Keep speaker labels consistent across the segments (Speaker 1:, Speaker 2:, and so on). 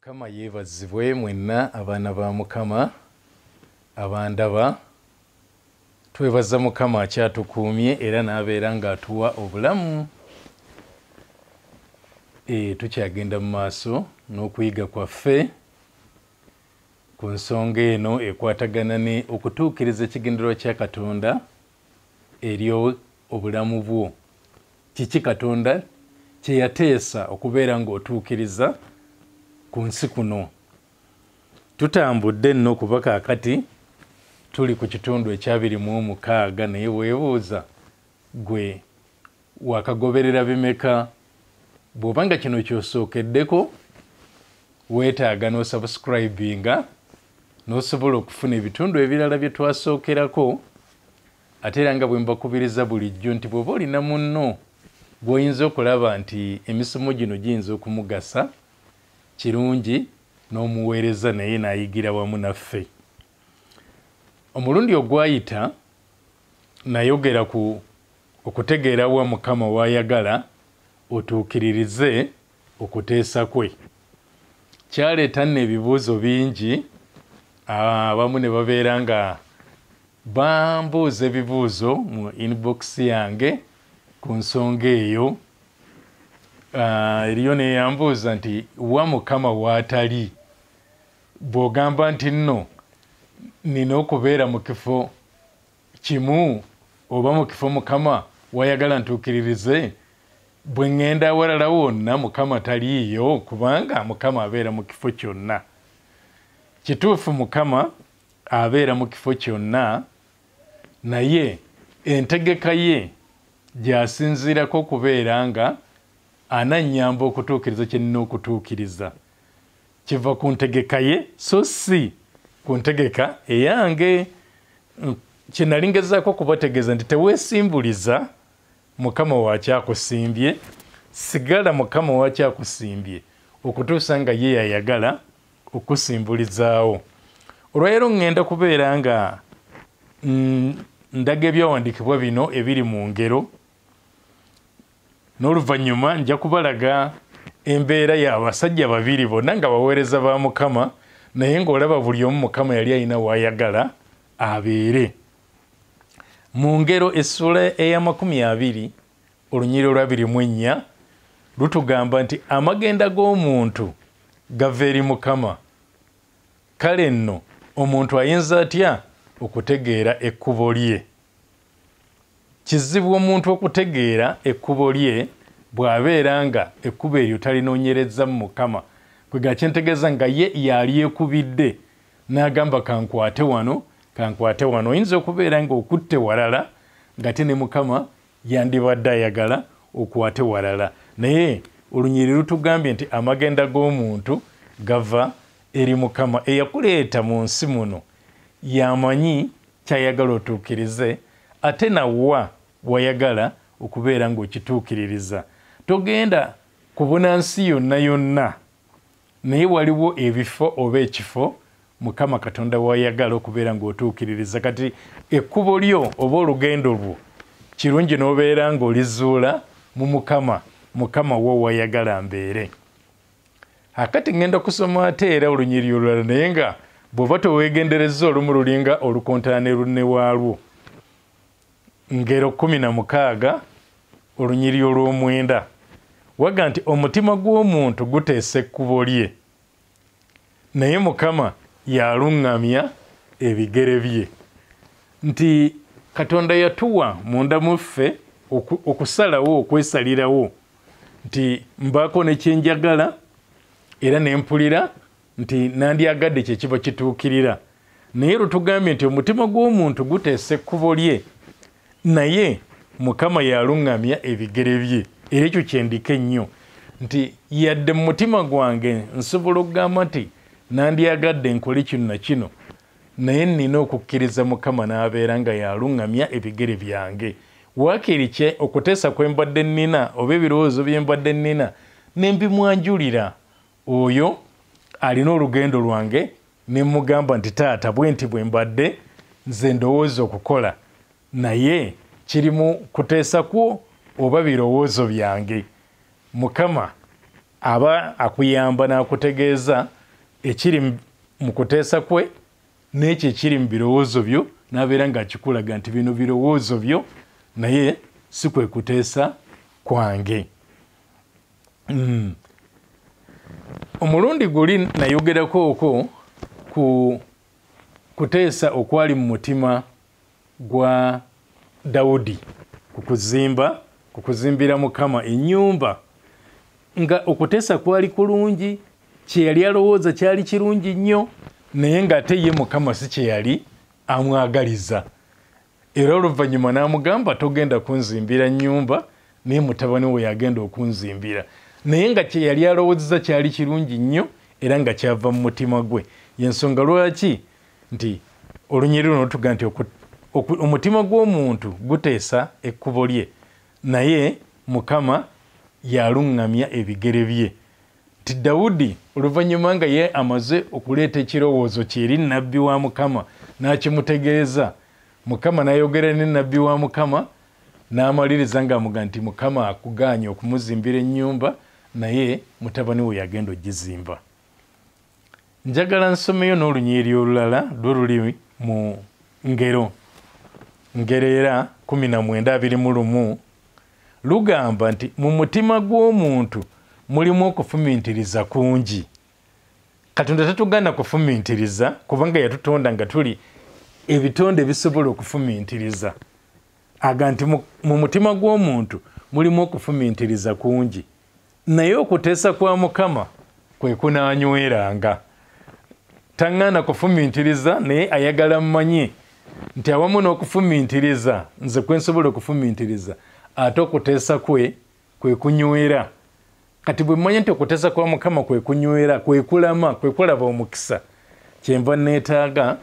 Speaker 1: Mukama yeebazibwe mwenna abaana ba Mukama abandaba twebaza Mukama akyatukuumye era n'abeera ng'atuwa obulamu tukyagenda mu maaso n'okuyiga kwaffe ku nsonga eno ekwatagana ne okutuukiriza ekigendererwa kya Katonda eri obulamu bwo. Kiki Katonda kye yateesa okubeera ng'otuukiriza ku nsi kuno. Tutambudde nno kuba kaakati tuli ku kitundu ekya 26 naye weebuuza gwe wakagoberera bimeka? Bw'obanga kino kyosookeddeko weetaaga n'osubscribinga n'osobola okufuna ebitundu ebirala bye twasookerako. Ate era nga bwe mbakubiriza bulijjo nti bw'oba olina munno gw'oyinza okulaba nti emisomo gino giyinza okumugasa, kirungi n'omuweereza naye n'ayigira wamu naffe. Omulundi ogwayita nayogera ku okutegeera wa Mukama w'ayagala otuukiririze okuteesa kwe. Kyaleeta nno ebibuuzo bingi, abamu ne babeera nga bambuuza ebibuuzo mu inbox yange ku nsonga eyo. Eriyo neyambuuza nti wa Mukama waatali, bw'ogamba nti nno nina okubeera mu kifo kimu oba mu kifo Mukama wayagala ntuukiririze, bwe ŋŋenda awalala wonna Mukama taliiyo, kubanga Mukama abeera mu kifo kyonna. Kituufu Mukama abeera mu kifo kyonna, naye entegeka ye gy'asinziirako okubeera nga anannyamba okutuukiriza kye nnina okutuukiriza. Kiva ku ntegeka ye so si ku ntegeka eyange. Kye nali ngezaako kubategeeza nti teweesimbuliza Mukama wakyakusimbye, sigala Mukama wakyakusimbye okutuusa nga ye yayagala okusimbulizaawo. Olwaleero ŋŋenda kubeera nga ndaga ebyawandiikibwa bino ebiri mu ngero, n'oluvannyuma nja kubalaga embeera y'abasajja babiri bonna nga baweereza ba Mukama, naye ng'olaba buli omu Mukama yali alina w'ayagala abeere. Mu ngero essula eya 20 olunyiriri olwa 24 lutugamba nti amagenda g'omuntu gava eri Mukama. Kale nno omuntu ayinza atya okutegeera ekkubo lye? Kizibu omuntu okutegeera ekkubo lye bw'abeera nga ekkubo eryo talinoonyereza mu Mukama. Kwega kyentegeeza nga ye yali ekubidde n'agamba kankwate wano kankwate wano. Oyinza okubeera nga okutte walala nga te ne Mukama yandibadde ayagala okwate walala, naye olunyiriri lutugambye nti amagenda g'omuntu gava eri Mukama. Eyakuleeta mu nsi muno yamanyi kyayagala otuukirize, ate nawa wayagala okubeera ng'okituukiririza. Togenda kubuna nsi yonna yonna, naye waliwo ebifo oba ekifo Mukama Katonda wayagala okubeera ng'otuukiririza. Kati ekkubo lyo oba olugendo lwo kirungi n'obeera ng'olizuula mu Mukama, Mukama wo wayagala mbeere. Akati ngenda kusoma ate era olunyiriri olulala naye nga bw'oba toweegenderezza olumu lulinga olukontaane lunne waalwo. Ngero 16 olunyiri olw'omwenda waga nti omutima gw'omuntu guteesa ekkubo lye, naye Mukama yaluŋŋamya ebigere bye. Nti Katonda yatuwa munda mu ffe okusalawo, okwesalirawo nti mbaako ne kyenjagala era ne mpulira nti nandyagadde kye kiba kituukirira. Naye lutugambye nti omutima gw'omuntu guteesa ekkubo lye, naye Mukama yaluŋŋamya ebigere bye. Era ekyo kyendika ennyo nti yadde mu mutima gwange nsobola okugamba nti nandyagadde nkole kino na kino, naye nnina okukkiriza Mukama n'abeera nga yaluŋŋamya ebigere byange. Waakiri kye okuteesa kwe mbadde nnina oba ebirowoozo bye mbadde nnina ne mbimwanjulira oyo alina olugendo lwange, ne mugamba nti taata bwe nti bwe mbadde nze ndowooza okukola, naye kiri mu kuteesa kwo oba birowoozo byange. Mukama aba akuyamba n'akutegeeza ekiri mu kuteesa kwe n'ekyo ekiri mu birowoozo byo, n'abeera ng'akikulaga nti bino birowoozo byo naye si kwe kuteesa kwange. Omulundi guli nayogerako okwo ku kuteesa okwali mu mutima gwa Dawudi ku kuzimbira Mukama ennyumba, nga okuteesa kwali kulungi, kye yali alowooza kyali kirungi nnyo, naye ng'ate ye Mukama si kye yali amwagaliza. Era oluvannyuma n'amugamba togenda kunzimbira nnyumba, naye mutabani we yagenda okunzimbira. Naye nga kye yali alowoozeza kyali kirungi nnyo era nga kyava mu mutima gwe. Y'ensonga lwaki nti olunyiri luno tuga nti omutima gw'omuntu guteesa ekkubo lye, naye Mukama yaluŋŋamya ebigere bye. Ti Dawudi oluvannyuma nga ye amaze okuleeta ekirowoozo kye eri nnabbi wa Mukama n'akimutegeeza, Mukama n'ayogera ne nnabbi wa Mukama n'amaliriza ng'amuga nti Mukama akugaanye okumuzimbira ennyumba, naye mutabani we yagenda ogizimba. Njagala nsomeyo n'olunyiri olulala lwo luli mu Ngero era 19:21 lugamba nti mu mutima gw'omuntu mulimu okufumiintiriza kungi. Katonda tatugana kufumiintiriza kubanga yatutonda nga tuli ebitonde bisobola okufumiintiriza. Aga nti mu mutima gw'omuntu mulimu okufumiintiriza kungi, naye okuteesa kwa Mukama kwe kunaanyweranga. Taŋŋaana kufumiintiriza naye ayagala mmanye nti awamu n'okufumiintiriza nze kwe nsobola okufumiintiriza, ate okuteesa kwe kunywera. Kati bwe mmanye nti okuteesa kwa Mukama kwe kunywera, kwe kulama, kwe kulaba omukisa, kyenva neetaaga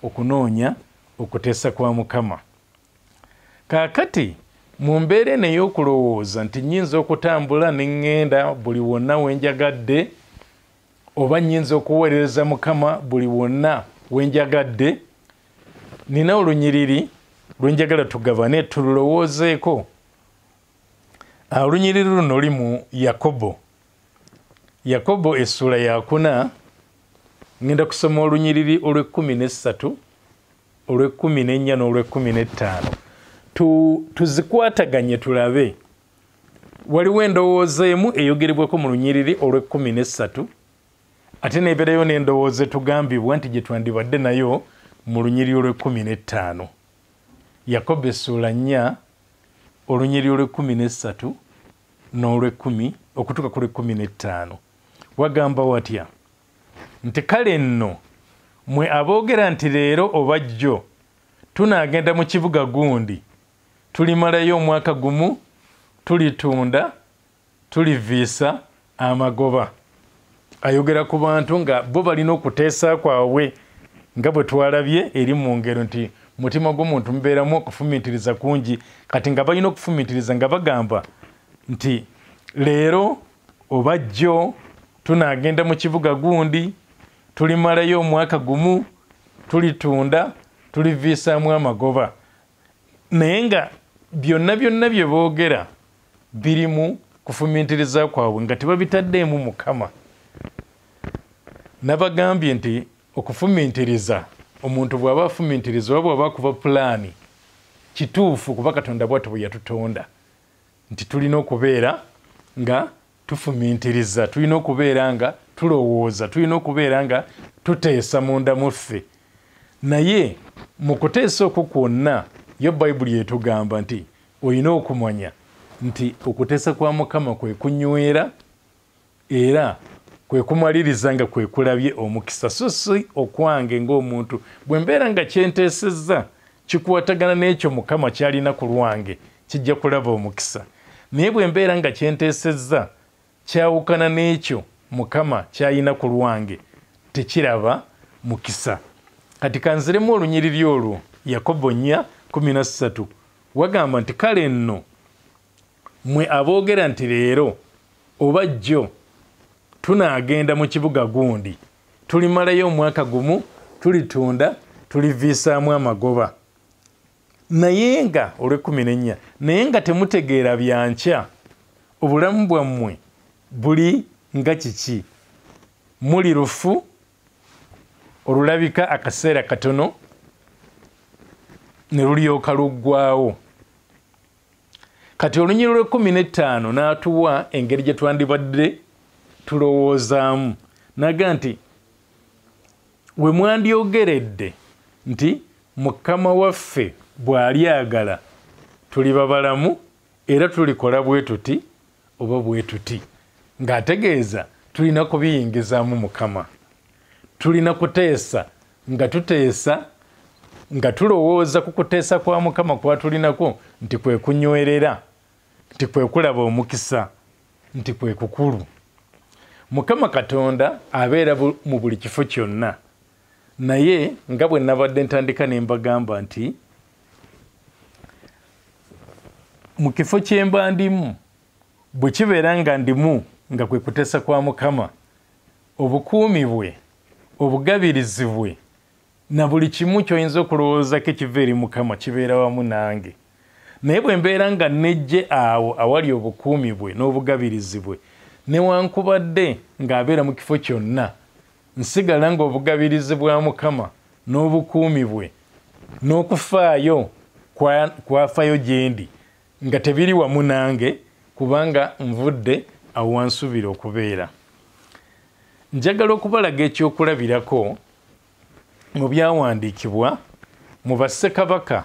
Speaker 1: okunoonya okuteesa kwa Mukama. Kaakati mu mbeera eno ey'okulowooza nti nnyinza okutambula ne ŋŋenda buli wonna we njagadde, oba nnyinza okuweereza Mukama buli wonna we njagadde, nina olunyiriri lwe njagala tugabane tululowoozeeko. Olunyiriri luno luli mu Yakobo essula ya 4, ngenda kusoma olunyiriri olw'13, olw'14 n'olw'15. Tuzikwataganye tulabe. Waliwo endowooza emu eyogerebwako mu lunyiriri olw'13, ate n'ebeerayo n'endowooza etugambibwa nti gye twandibadde nayo mu lunyiriri olw'15. Yakobo essula 4 olunyiriri olw'13 n'olw'10 okutuuka ku lw'15 wagamba watya nti kale nno mmwe aboogera nti leero oba jjo tunaagenda mu kibuga gundi, tulimalayo omwaka gumu, tulitunda, tuliviisa amagoba. Ayogera ku bantu nga bo balina okuteesa kwabwe nga bwe twalabye eri mu ngero nti mutima gw'omuntu mubeeramu okufumiitiriza kungi. Kati nga balina okufumiitiriza nga bagamba nti leero oba jjo tunaagenda mu kibuga gundi, tulimalayo omwaka gumu, tulitunda, tuliviisaamu amagoba. Naye nga byonna bye boogera birimu kufumiitiriza kwabwe nga tebabitaddeemu Mukama. Nabagambye nti okufumintiriza omuntu bw'aba afumintiriza oba bw'aba kuba pulaani kituufu kuba Katonda bw'atyo bwe yatutonda nti tulina okubeera nga tufumintiriza, tulina okubeera nga tulowooza, tulina okubeera nga tuteesa munda muffe. Naye mu kuteesa okwo kwonna yo Bayibuli etugamba nti olina okumanya nti okuteesa kwa Mukama kwe kunywera era kwe kumaliriza nga kwe kulabye omukisa, so si okwange ng'omuntu bwe mbeera nga kyenteesezza kikwatagana n'ekyo Mukama kyalina ku lwange kijja kulaba omukisa. Naye bwe mbeera nga kyenteesezza kyawukana n'ekyo Mukama kyalina ku lwange tekiraba mukisa. Kati kanziremu olunyiriri olwo Yakobo 4:13 wagamba nti kale nno mmwe aboogera nti leero oba jjo tunaagenda mu kibuga gundi tulimalayo omwaka gumu tulitunda tuliviisaamu amagoba. Naye nga olw'14 naye nga temutegeera byankya obulamu bwammwe buli nga kiki, muli lufu olulabika akaseera katono ne lulyoka luggwaawo. Kati olunyiriri lw'15 n'atuwa engeri gye twandibadde tulowoozaamu naga nti we mwandyogeredde nti Mukama waffe bw'alyagala tuliba balamu era tulikola bwe tuti oba bwe tuti, ng'ategeeza tulina kubiyingizaamu Mukama, tulina kuteesa nga tuteesa nga tulowooza ku kuteesa kwa Mukama kwa tulinako nti kwe kunywerera, nti kwe kulaba omukisa, nti kwe kukulu. Mukama Katonda abeera mu buli kifo kyonna, naye nga bwe nabadde ntandika ne mbagamba nti mu kifo kye mba ndimu bwe kibeera nga ndimu nga kwe kuteesa kwa Mukama, obukuumi bwe, obugabirizi bwe na buli kimu ky'oyinza okulowoozako ekiva eri Mukama kibeera wamu nange. Naye bwe mbeera nga nejje awo awali obukuumi bwe n'obugabirizi bwe, newankubadde ng'abeera mu kifo kyonna, nsigala nga obugabirizi bwa Mukama n'obukuumi bwe n'okufaayo kwafaayo gye ndi nga tebiri wamu nange kubanga nvudde awo wansuubira okubeera. Njagala okubalaga ekyokulabirako mu byawandiikibwa mu Bassekabaka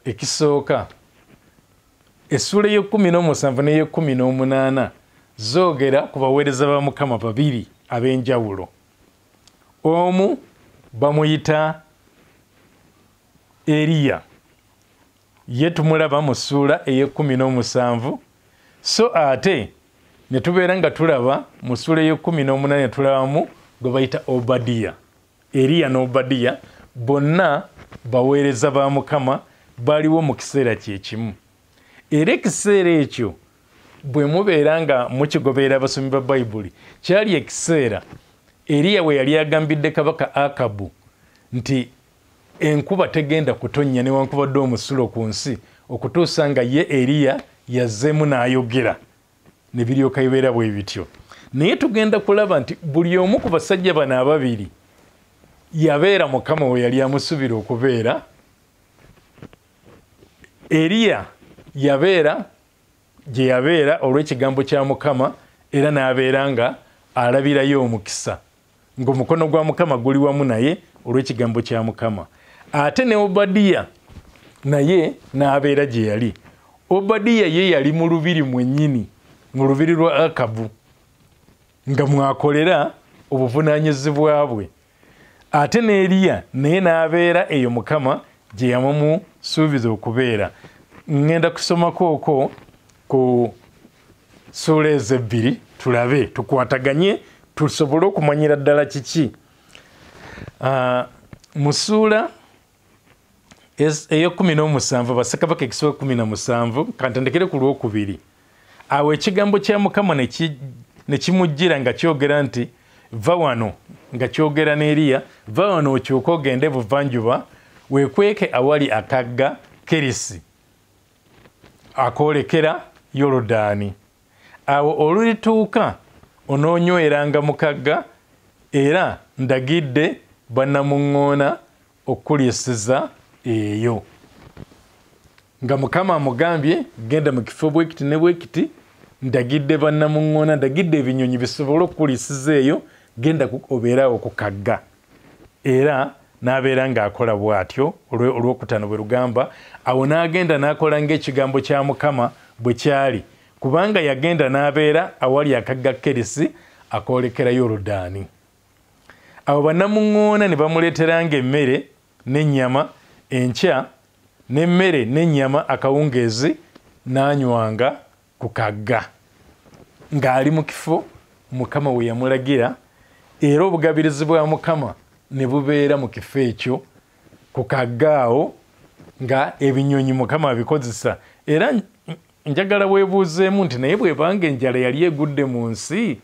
Speaker 1: ekisooka essula ey'e17 n'ey'e18 zoogera ku baweereza ba Mukama babiri ab'enjawulo. Omu bamuyita Eriya, ye tumulaba mu ssuula ey'e17, so ate ne tubeera nga tulaba mu ssuula ey'e18 ne tulabamu gwe bayita Obadiya. Eriya n'Obadiya bonna baweereza ba Mukama baliwo mu kiseera kyekimu. Era ekiseera ekyo bwe mubeera nga mukigoberera abasomi ba Bayibuli, kyali ekiseera Eriya we yali agambidde kabaka Akabu nti enkuba tegenda kutonnya newankubadde omusulo ku nsi okutuusa nga ye Eriya yazzeemu n'ayogera, ne biryoka bibeera bwe bityo. Naye tugenda kulaba nti buli omu ku basajja bano ababiri yabeera Mukama we yali amusuubira okubeera. Eriya yabeera gye yabeera olw'ekigambo kya Mukama era n'abeera nga alabirayo omukisa, ng'omukono gwa Mukama guli wamu naye olw'ekigambo kya Mukama. Ate ne Obadiya naye n'abeera gye yali. Obadiya ye yali mu lubiri mwennyini, mu lubiri lwa Akabu, nga mwakolera obuvunaanyizibwa bwe. Ate ne Eriya naye n'abeera eyo Mukama gye yamusuubiza okubeera. Ngenda kusomako okwo ku ssuula ezo 2 tulabe, tukwataganye tusobole okumanyira ddala kiki. Mu ssuula ey'e17 Bassekabaka ekisooka 17 kantandikire ku lwokubiri, awo ekigambo kya Mukama ne kimujjira nga kyogera nti va wano, nga kyogera ne Eriya, va wano okyuke ogende buvanjuba weekweke awali akagga Kerisi akoolekera Yoludaani. Awo olulituuka onoonyweranga mu kagga, era ndagidde bannamuŋŋoona okuliisiza eyo nga Mukama amugambye genda mu kifo bwekiti ne bwekiti ndagidde bannamuŋŋoona ndagidde ebinyonyi bisobole okuliisiza eyo genda obeerawo ku kagga era n'abeera ng'akola bw'atyo olwokutaano bwe lugamba awo n'agenda n'akola ng'ekigambo kya Mukama bwe kyali kubanga yagenda n'abeera awali akagga Kerisi akoolekera Yoludaani. Awo bannamuŋŋoona ne bamuleeteranga emmere n'ennyama enkya n'emmere n'ennyama akawungeezi n'anywanga ku kagga ng'ali mu kifo Mukama we yamulagira era obugabirizi bwa Mukama ne bubeera mu kifo ekyo ku kagga awo nga ebinyonyi Mukama abikozesa era njagala weebuuzeemu nti naye bwebanga enjala yali egudde mu nsi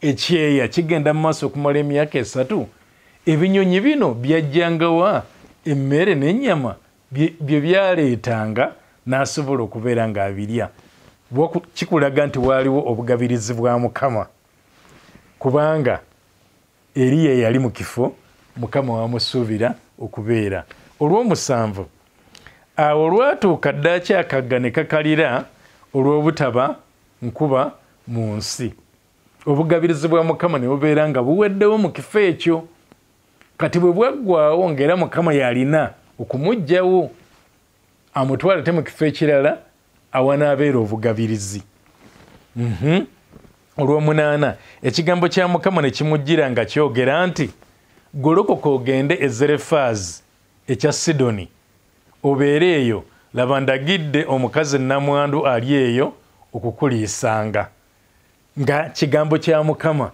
Speaker 1: ekyeya kigenda mu maaso okumala emyaka 3 ebinyonyi bino byajjangawa emmere n'ennyama bye byaleetanga n'asobola okubeera ng'abirya kikulaga nti waaliwo obugabirizi bwa Mukama kubanga Eriya yali mu kifo Mukama wamusuubira okubeera. Olw'omusanvu awo olwatuuka ddaaki akagga ne kakalira olw'obutaba nkuba mu nsi obugabirizi bwa Mukama ne bubeera nga buweddewo mu kifo ekyo kati bwe bwaggwaawo ng'era Mukama yalina okumuggyawo amutwala te mu kifo ekirala awanaabeera obugabirizi. Olw'omunaana ekigambo kya Mukama ne kimujjira nga kyogera nti golokoka ogende e Zerefaazi ekya Sidoni obeere eyo laba ndagidde omukazi nnamwandu ali eyo okukuliisanga. Nga kigambo kya Mukama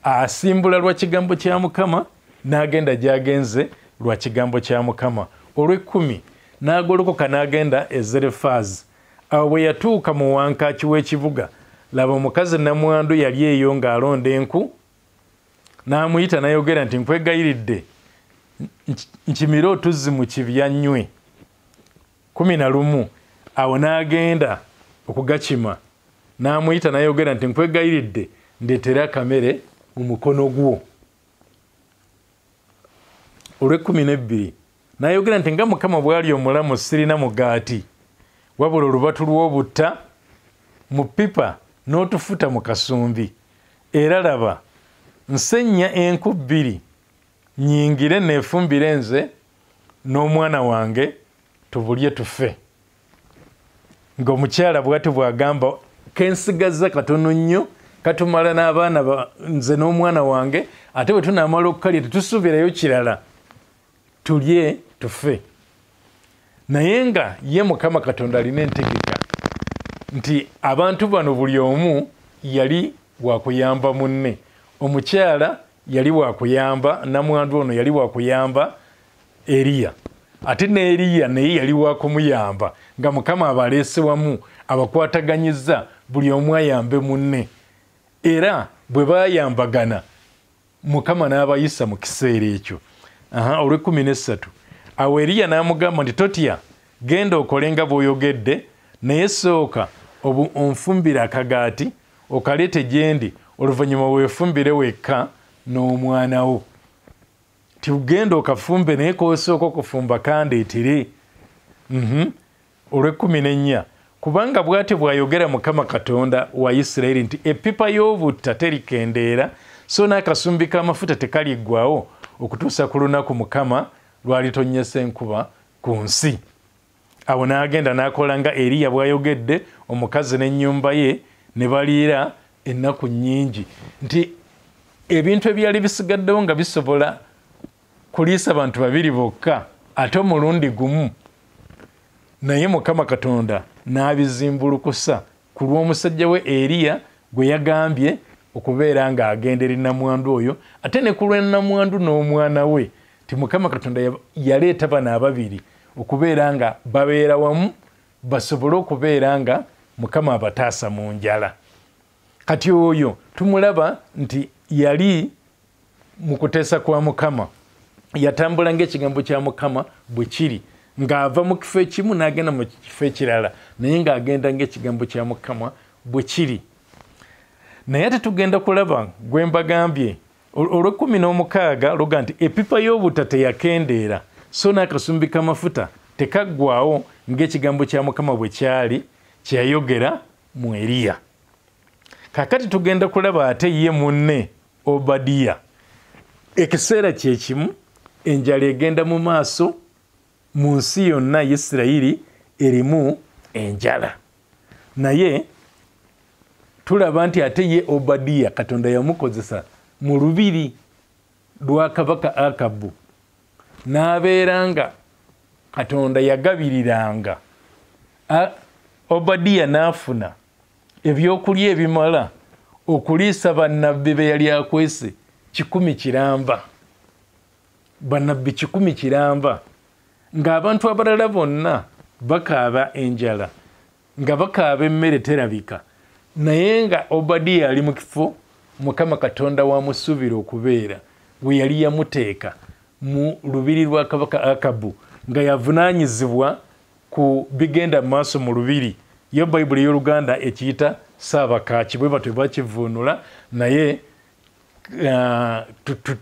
Speaker 1: asimbula lwa kigambo kya Mukama n'agenda gy'agenze lwa kigambo kya Mukama. Olw'ekkumi n'agolokoka n'agenda e Zerefaazi. Awo bwe yatuuka mu wankaaki w'ekibuga laba omukazi nnamwandu yali eyo ng'alonda enku n'amuyita n'ayogera nti nkwegayiridde nkimire otuzzi mu kibya nnywe. 11 awo n'agenda okugakima n'amuyita n'ayogera nti nkwegayiridde ndeetera akamere mu mukono gwo. Olw'ekkumi n'ayogera nti nga Mukama bw'ali omulamu sirina mugaati wabula olubatu lw'obutta mu ppipa n'otufuta mu kasumbi era laba nsennya enku 2 nnyingire neefumbire nze n'omwana wange tubulye tufe. Ng'omukyala bw'ati bw'agamba kensigaza katono nnyo katumala n'abaana nze n'omwana wange ate bwe tunaamala okukalya tetusuubirayo kirala tulye tufe. Naye nga ye Mukama Katonda alina entegeka nti abantu bano buli omu yali wakuyamba munne. Omukyala yali wakuyamba nnamwandu ono yali wakuyamba Eriya ate ne Eriya naye yali wakumuyamba nga Mukama abaleese wamu abakwataganyizza buli omu ayambe munne era bwe bayambagana Mukama n'abayisa mu kiseera ekyo. Olw'ekkumi awo Eriya n'amugamba nti totya genda okole nga bw'oyogedde naye sooka onfumbire akagaati okaleete gye ndi oluvannyuma weefumbire wekka n'omwana wo. Tigenda okafumbe naye koosooka okufumba kandeetere. Olw'ekkumi kubanga bw'ati bw'ayogera Mukama Katonda wa Isirayiri nti eppipa y'obutta terikendeera so n'akasumbi k'amafuta tekaliggwawo okutuusa ku lunaku Mukama lwalitonnyesa enkuba ku nsi. Awo n'agenda n'akola nga Eriya bw'ayogedde omukazi n'ennyumba ye ne baliira ennaku nnyingi nti ebintu ebyali bisigaddewo nga bisobola kuliisa bantu 2 bokka ate omulundi gumu. Naye Mukama Katonda n'abizimbulukusa ku lw'omusajja we Eriya gwe yagambye okubeera ng'agenda eri nnamwandu oyo ate ne ku lwa nnamwandu n'omwana we ti Mukama Katonda yaleeta bano ababiri okubeera nga babeera wamu basobole okubeera nga Mukama abataasa mu njala. Kati oyo tumulaba nti yali mu kuteesa kwa Mukama yatambula ng'ekigambo kya Mukama bwe kiri ng'ava mu kifo ekimu n'agenda mu kifo ekirala naye ng'agenda ng'ekigambo kya Mukama bwe kiri. Naye ate tugenda kulaba gwe mbagambye olw'16 luga nti epipa y'obutta teyakendeera so n'akasumbi k'amafuta tekaggwaawo ng'ekigambo kya Mukama bwe kyali kyeyayogera mu Eriya. Kakati tugenda kulaba ate ye munne Obadiya. Ekiseera kye kimu enjala egenda mu maaso mu nsi yonna Isirayiri erimu enjala. Naye tulaba nti ate ye Obadiya Katonda yamukozesa mu lubiri lwa kabaka Akabu. N'abeeranga Katonda yagabiriranga. Obadiya n'afuna ebyokulya ebimala okuliisa bannabbi be yali akwese 100 kiramba. Bannabbi 100 kiramba. Ng'abantu abalala bonna bakaaba enjala. Nga bakaaba emmere terabika. Naye nga Obadiya ali mu kifo Mukama Katonda wamusuubira okubeera we yali yamuteeka mu lubiri lwa kabaka Akabu nga yavunaanyizibwa ku bigenda maaso mu lubiri. Yo Bayibuli y'Oluganda ekiyita Saabakaaki bwe batwe bakivuunula naye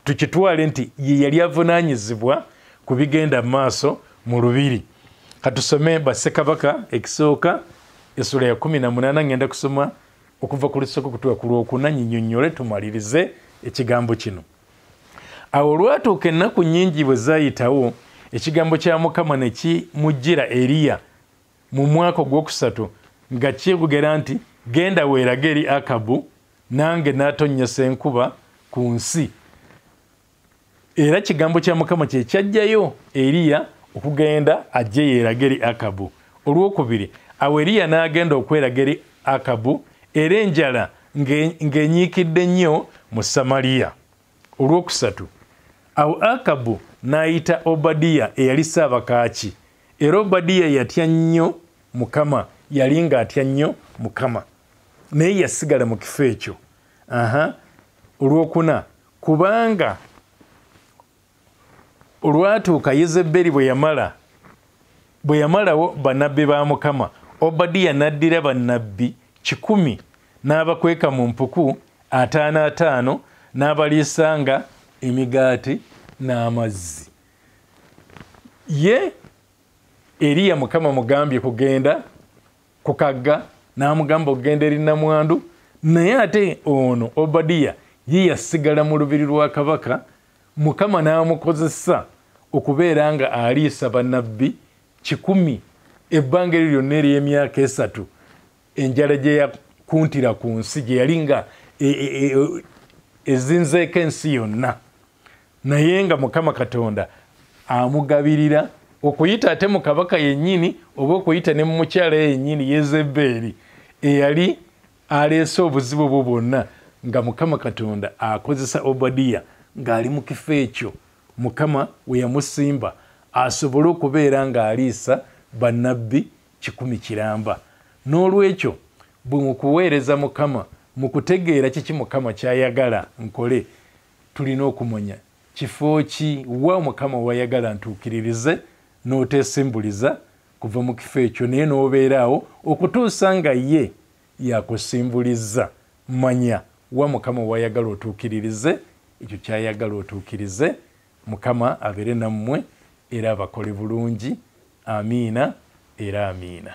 Speaker 1: tukitwale nti ye yali avunaanyizibwa ku bigenda maaso mu lubiri. Katusome Bassekabaka ekisooka essula ya 18 ngenda kusoma okuva ku lusooka okutuuka ku lwokuna nnyinnyonnyole tumalirize ekigambo kino. Awo olwatuuka ennaku nnyingi bwe zaayitawo ekigambo kya Mukama ne kimujjira Eriya mu mwaka ogwokusatu nga kyegugera nti genda weerage eri Akabu nange n'atonnyesa enkuba ku nsi. Era kigambo kya Mukama kye kyajjayo Eriya okugenda ajje yeerage eri Akabu. Olwokubiri awo Eriya n'agenda okweraga eri Akabu era enjala ng'enyiikidde nnyo mu Samaliya. Olwokusatu awo Akabu n'ayita Obadiya eyali Saabakaaki era Obadiya yatya nnyo Mukama, yali ng'atya nnyo Mukama naye yasigala mu kifo ekyo. Olwokuna kubanga olwatuuka Yezeberi bwe yamalawo bannabbi ba Mukama, Obadiya n'addira bannabbi 100 n'abakweka mu mpuku 55 n'abaliisanga emigaati n'amazzi. Ye Eriya Mukama mugambye kugenda ku kagga n'amugamba okugenda eri nnamwandu, naye ate ono Obadiya ye yasigala mu lubiri lwa kabaka. Mukama n'amukozesa okubeera nga aliisa bannabbi 100 ebbanga eryo lyonna ery'emyaka 3 enjala gye yakuntira ku nsi gye yali nga ezinzeeko ensi yonna. Naye nga Mukama Katonda amugabirira okuyita ate mu kabaka yennyini oba okuyita ne mu mukyala yennyini Yezeberi eyali aleese obuzibu bwo bwonna, nga Mukama Katonda akozesa Obadiya ng'ali mu kifo ekyo Mukama we yamusimba asobole okubeera ng'aliisa bannabbi 100 kiramba. N'olwekyo bwe mu kuweereza Mukama, mu kutegeera kiki Mukama kyayagala nkole, tulina okumanya kifo ki wa Mukama wayagala ntuukiririze n'oteesimbuliza kuva mu kifo ekyo naye n'obeeraawo okutuusa nga ye yakusimbuliza. Manya wa Mukama wayagala otuukiririze ekyo kyayagala otuukirize. Mukama abeere nammwe era abakole bulungi. Amiina era amiina.